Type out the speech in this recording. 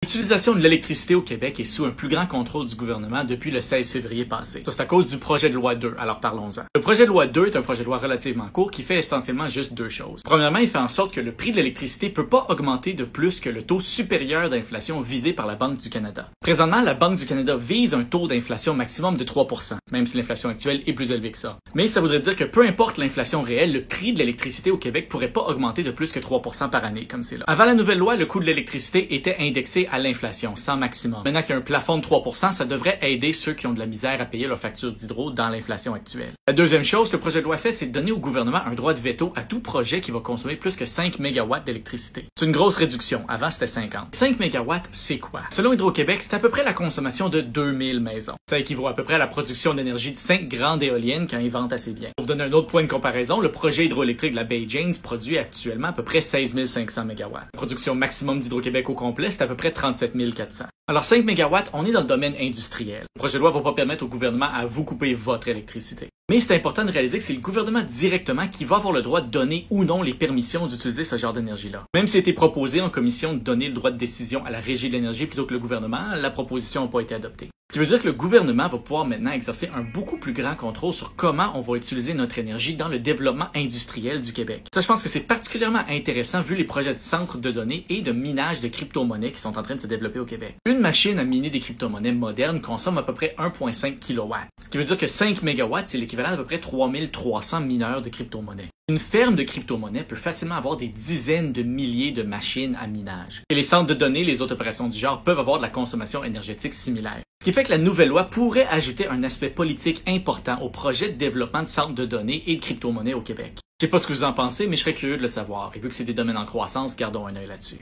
L'utilisation de l'électricité au Québec est sous un plus grand contrôle du gouvernement depuis le 16 février passé. Ça, c'est à cause du projet de loi 2, alors parlons-en. Le projet de loi 2 est un projet de loi relativement court qui fait essentiellement juste deux choses. Premièrement, il fait en sorte que le prix de l'électricité peut pas augmenter de plus que le taux supérieur d'inflation visé par la Banque du Canada. Présentement, la Banque du Canada vise un taux d'inflation maximum de 3%, même si l'inflation actuelle est plus élevée que ça. Mais ça voudrait dire que peu importe l'inflation réelle, le prix de l'électricité au Québec pourrait pas augmenter de plus que 3% par année, comme c'est là. Avant la nouvelle loi, le coût de l'électricité était indexé à l'inflation, sans maximum. Maintenant qu'il y a un plafond de 3%, ça devrait aider ceux qui ont de la misère à payer leur facture d'hydro dans l'inflation actuelle. La deuxième chose que le projet de loi fait, c'est de donner au gouvernement un droit de veto à tout projet qui va consommer plus que 5 MW d'électricité. C'est une grosse réduction. Avant, c'était 50. 5 MW, c'est quoi? Selon Hydro-Québec, c'est à peu près la consommation de 2000 maisons. Ça équivaut à peu près à la production d'énergie de 5 grandes éoliennes quand ils vendent assez bien. Pour vous donner un autre point de comparaison, le projet hydroélectrique de la Baie James produit actuellement à peu près 16 500 MW. La production maximum d'Hydro-Québec au complet, c'est à peu près 37 400. Alors 5 MW, on est dans le domaine industriel. Le projet de loi va pas permettre au gouvernement à vous couper votre électricité. Mais c'est important de réaliser que c'est le gouvernement directement qui va avoir le droit de donner ou non les permissions d'utiliser ce genre d'énergie-là. Même si a été proposé en commission de donner le droit de décision à la Régie de l'énergie plutôt que le gouvernement, la proposition n'a pas été adoptée. Ce qui veut dire que le gouvernement va pouvoir maintenant exercer un beaucoup plus grand contrôle sur comment on va utiliser notre énergie dans le développement industriel du Québec. Ça, je pense que c'est particulièrement intéressant vu les projets de centres de données et de minage de crypto-monnaies qui sont en train de se développer au Québec. Une machine à miner des crypto-monnaies modernes consomme à peu près 1,5 kW. Ce qui veut dire que 5 MW, c'est l'équivalent d'à peu près 3300 mineurs de crypto-monnaies. Une ferme de crypto-monnaies peut facilement avoir des dizaines de milliers de machines à minage. Et les centres de données, les autres opérations du genre, peuvent avoir de la consommation énergétique similaire. Ce qui fait que la nouvelle loi pourrait ajouter un aspect politique important au projet de développement de centres de données et de crypto-monnaies au Québec. Je sais pas ce que vous en pensez, mais je serais curieux de le savoir. Et vu que c'est des domaines en croissance, gardons un œil là-dessus.